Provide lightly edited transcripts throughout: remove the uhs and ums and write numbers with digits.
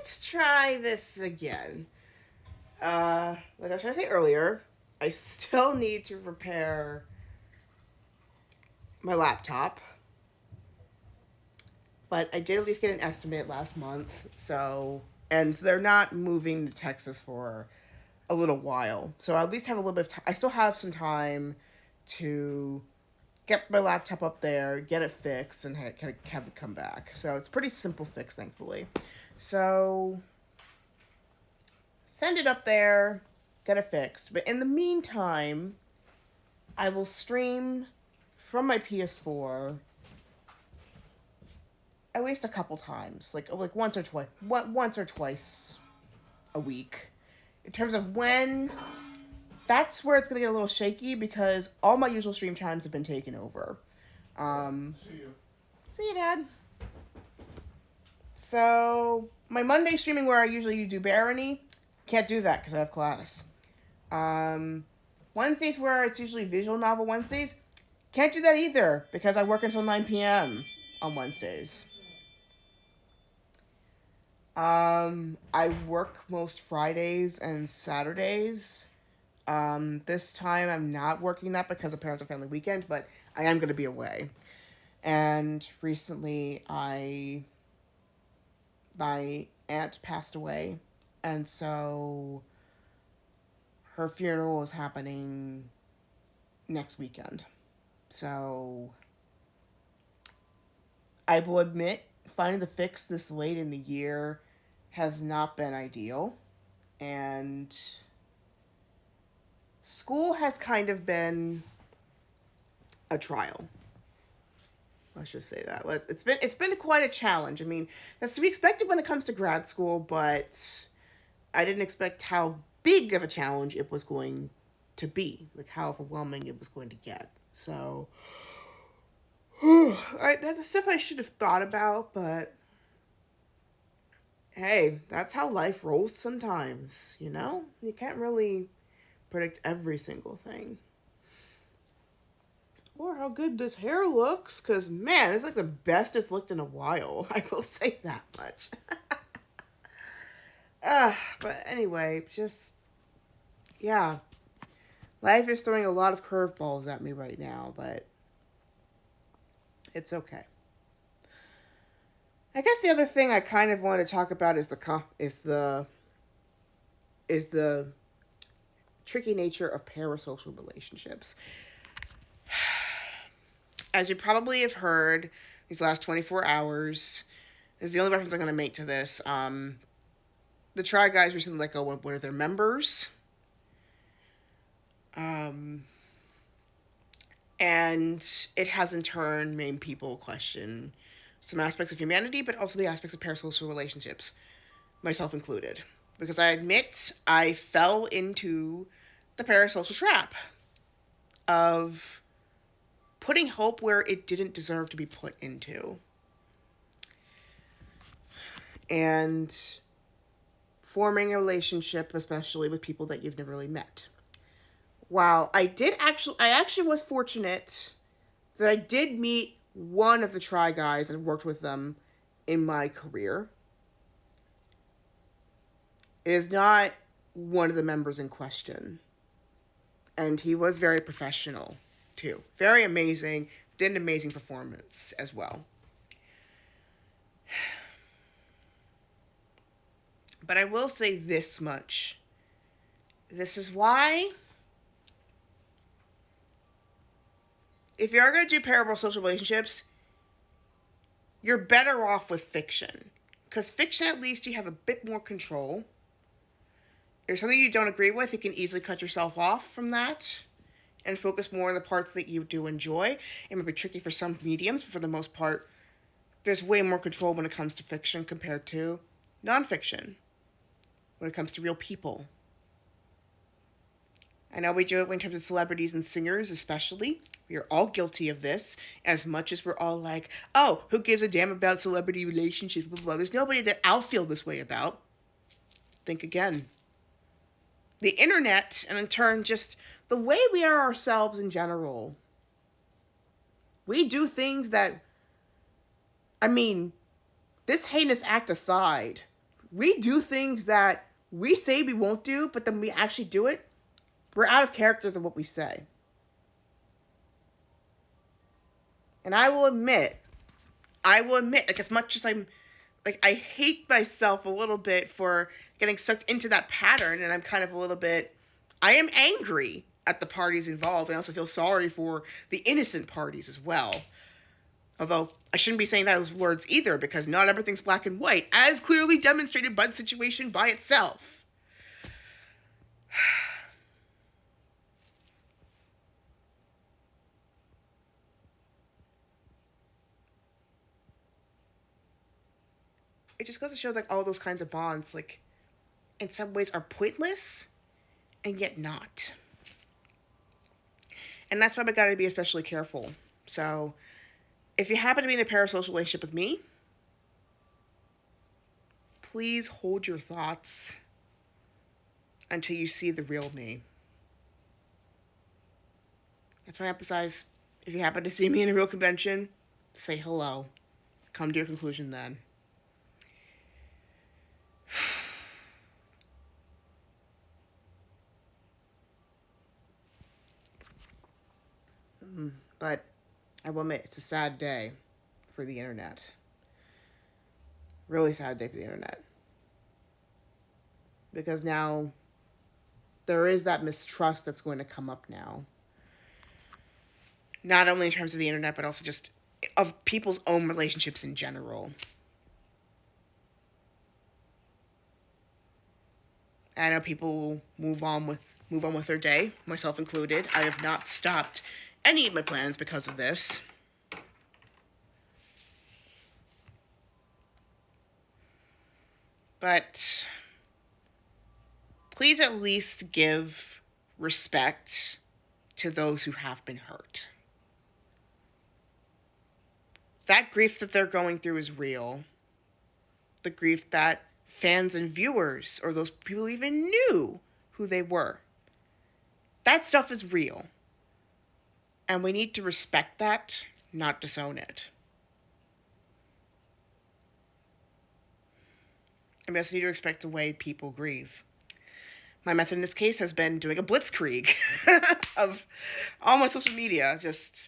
let's try this again. Like I was trying to say earlier, I still need to repair my laptop. But I did at least get an estimate last month, so and they're not moving to Texas for a little while. So I at least have a little bit of time. I still have some time to get my laptop up there, get it fixed, and have it come back. So it's a pretty simple fix, thankfully. So send it up there, get it fixed. But in the meantime, I will stream from my PS4 at least a couple times, like once or twice a week. In terms of when, that's where it's gonna get a little shaky because all my usual stream times have been taken over. See you, Dad. So my Monday streaming where I usually do Barony, can't do that because I have class. Wednesdays where it's usually visual novel Wednesdays, can't do that either because I work until 9 p.m. on Wednesdays. I work most Fridays and Saturdays. This time I'm not working that because of Parents and Family Weekend, but I am going to be away. And recently my aunt passed away, and so her funeral is happening next weekend. So I will admit, finding the fix this late in the year has not been ideal. And school has kind of been a trial. Let's just say that. It's been quite a challenge. I mean, that's to be expected when it comes to grad school, but I didn't expect how big of a challenge it was going to be. Like, how overwhelming it was going to get. So, that's the stuff I should have thought about, but hey, that's how life rolls sometimes, you know? You can't really predict every single thing. Or how good this hair looks, because man, it's like the best it's looked in a while. I will say that much. But anyway, yeah. Life is throwing a lot of curveballs at me right now, but it's okay. I guess the other thing I kind of want to talk about is the tricky nature of parasocial relationships. As you probably have heard, these last 24 hours is the only reference I'm going to make to this. The Try Guys recently let go of one of their members. And it has in turn made people question some aspects of humanity, but also the aspects of parasocial relationships, myself included. Because I admit I fell into the parasocial trap of putting hope where it didn't deserve to be put into. And forming a relationship, especially with people that you've never really met. Wow, I actually was fortunate that I did meet one of the Try Guys and worked with them in my career. It is not one of the members in question. And he was very professional, too. Very amazing. Did an amazing performance as well. But I will say this much. This is why, if you're going to do parasocial relationships, you're better off with fiction. Because fiction, at least, you have a bit more control. If there's something you don't agree with, you can easily cut yourself off from that and focus more on the parts that you do enjoy. It might be tricky for some mediums, but for the most part, there's way more control when it comes to fiction compared to nonfiction. When it comes to real people. I know we do it in terms of celebrities and singers especially. We are all guilty of this, as much as we're all like, oh, who gives a damn about celebrity relationships, blah, blah, blah. There's nobody that I'll feel this way about. Think again. The internet, and in turn, just the way we are ourselves in general. We do things that, I mean, this heinous act aside, we do things that we say we won't do, but then we actually do it, we're out of character than what we say. And like, as much as I hate myself a little bit for getting sucked into that pattern, and I'm kind of a little bit, I am angry at the parties involved, and I also feel sorry for the innocent parties as well. Although, I shouldn't be saying those words either, because not everything's black and white, as clearly demonstrated by the situation by itself. It just goes to show, like, all those kinds of bonds, like, in some ways are pointless, and yet not. And that's why we gotta be especially careful. So, if you happen to be in a parasocial relationship with me, please hold your thoughts until you see the real me. That's why I emphasize, if you happen to see me in a real convention, say hello. Come to your conclusion then. But I will admit, it's a sad day for the internet. Really sad day for the internet. Because now there is that mistrust that's going to come up now. Not only in terms of the internet, but also just of people's own relationships in general. I know people move on with their day, myself included. I have not stopped any of my plans because of this. But please at least give respect to those who have been hurt. That grief that they're going through is real. The grief that fans and viewers, or those people who even knew who they were, that stuff is real. And we need to respect that, not disown it. And we also need to respect the way people grieve. My method in this case has been doing a blitzkrieg of all my social media, just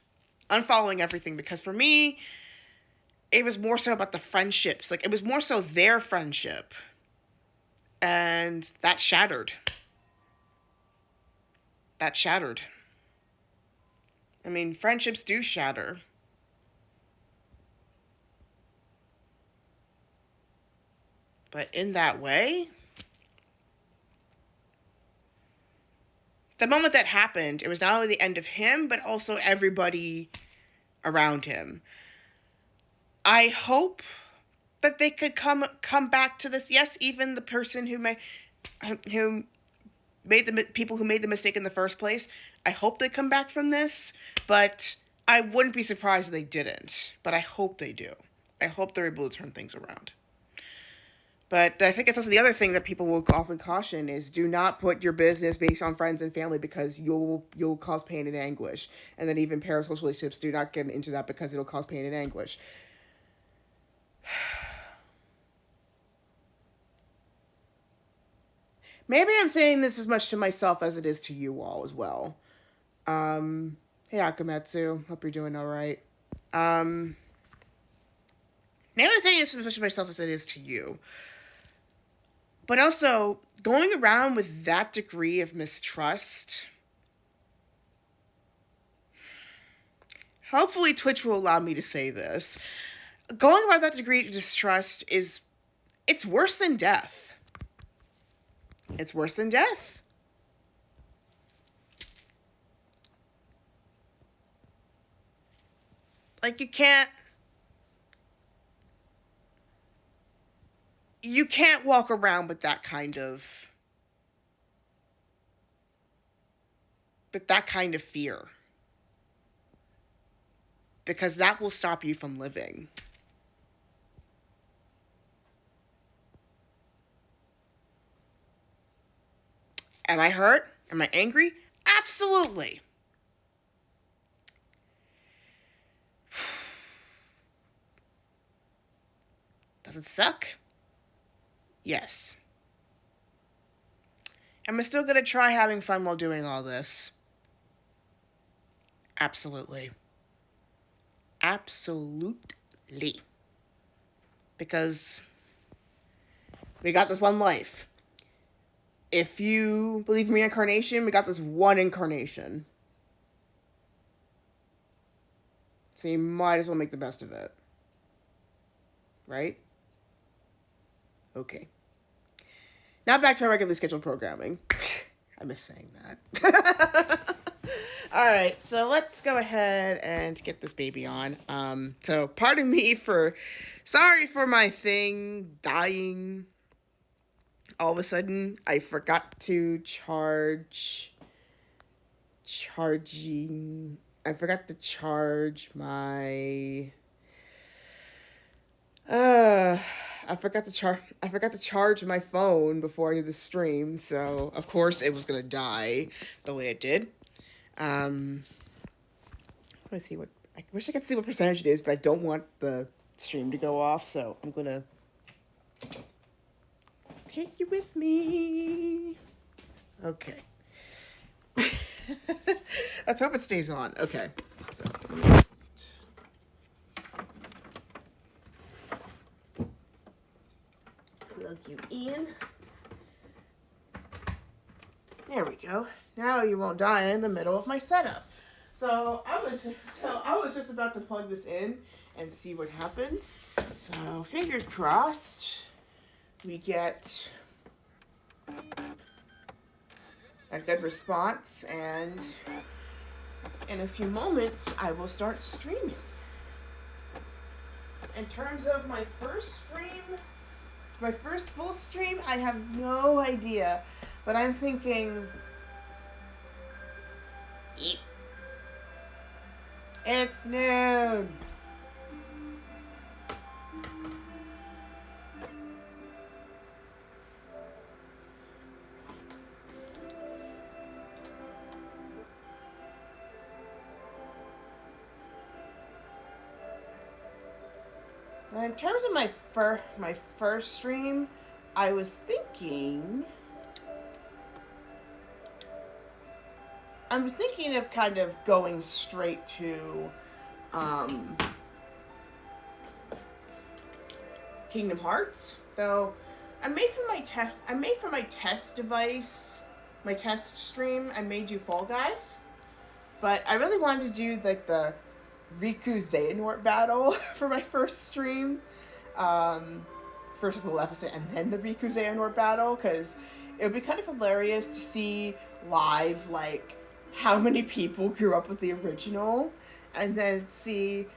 unfollowing everything, because for me, it was more so about the friendships. Like, it was more so their friendship. And that shattered. I mean, friendships do shatter. But in that way, the moment that happened, it was not only the end of him, but also everybody around him. I hope that they could come back to this. Yes, even the person who made the people who made the mistake in the first place. I hope they come back from this, but I wouldn't be surprised if they didn't. But I hope they do. I hope they're able to turn things around. But I think it's also the other thing that people will often caution is, do not put your business based on friends and family, because you'll cause pain and anguish. And then even parasocial relationships, do not get into that, because it'll cause pain and anguish. Maybe I'm saying this as much to myself as it is to you all as well. Hey Akametsu, hope you're doing all right. Maybe I'm saying this as much to myself as it is to you. But also, going around with that degree of mistrust, hopefully Twitch will allow me to say this. Going around that degree of distrust it's worse than death. It's worse than death. Like, you can't walk around with that kind of fear, because that will stop you from living. Am I hurt? Am I angry? Absolutely. Does it suck? Yes. Am I still going to try having fun while doing all this? Absolutely. Absolutely. Because we got this one life. If you believe in reincarnation, we got this one incarnation. So you might as well make the best of it. Right? Okay. Now back to our regularly scheduled programming. I miss saying that. Alright, so let's go ahead and get this baby on. So pardon me for... Sorry for my thing dying. All of a sudden, I forgot to I forgot to charge my... I forgot to charge my phone before I did the stream, so of course it was gonna die the way it did. Let me see what... I wish I could see what percentage it is, but I don't want the stream to go off, so I'm gonna take you with me. Okay. Let's hope it stays on. Okay. So, plug you in. There we go. Now you won't die in the middle of my setup. So I was just about to plug this in and see what happens. So fingers crossed we get a good response, and in a few moments I will start streaming. In terms of my first full stream, I have no idea, but I'm thinking it's noon. Now, in terms of my first stream, I was thinking of kind of going straight to Kingdom Hearts. Though I made for my test device, my test stream, I made do Fall Guys. But I really wanted to do like the Riku Xehanort battle for my first stream. First with Maleficent and then the Riku Xehanort battle, because it would be kind of hilarious to see live like how many people grew up with the original, and then see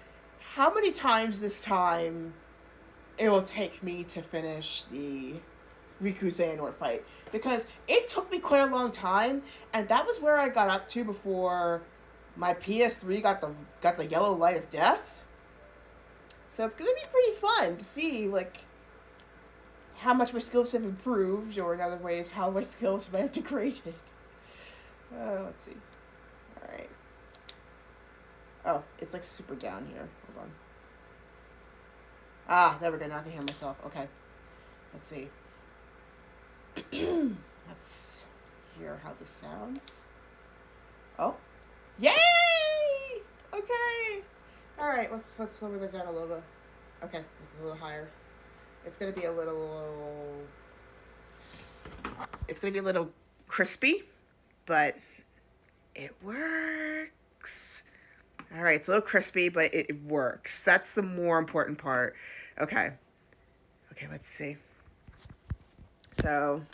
how many times this time it will take me to finish the Riku Xehanort fight, because it took me quite a long time, and that was where I got up to before my PS3 got the yellow light of death. So it's gonna be pretty fun to see like how much my skills have improved, or in other ways, how my skills might have degraded. Let's see. Alright. Oh, it's like super down here. Hold on. Ah, there we go. Now I can hear myself. Okay. Let's see. Let's hear how this sounds. Oh. Yay! Okay. Alright, let's lower that down a little bit. Okay, it's a little higher. It's gonna be a little crispy, but it works. Alright, it's a little crispy, but it works. That's the more important part. Okay. Okay, let's see. So,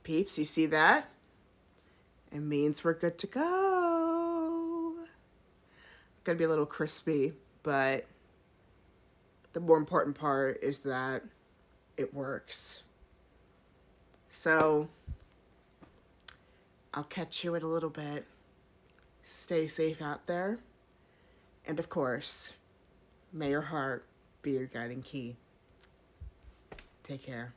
peeps, you see that? It means we're good to go. Gonna be a little crispy, but the more important part is that it works. So, I'll catch you in a little bit. Stay safe out there. And of course, may your heart be your guiding key. Take care.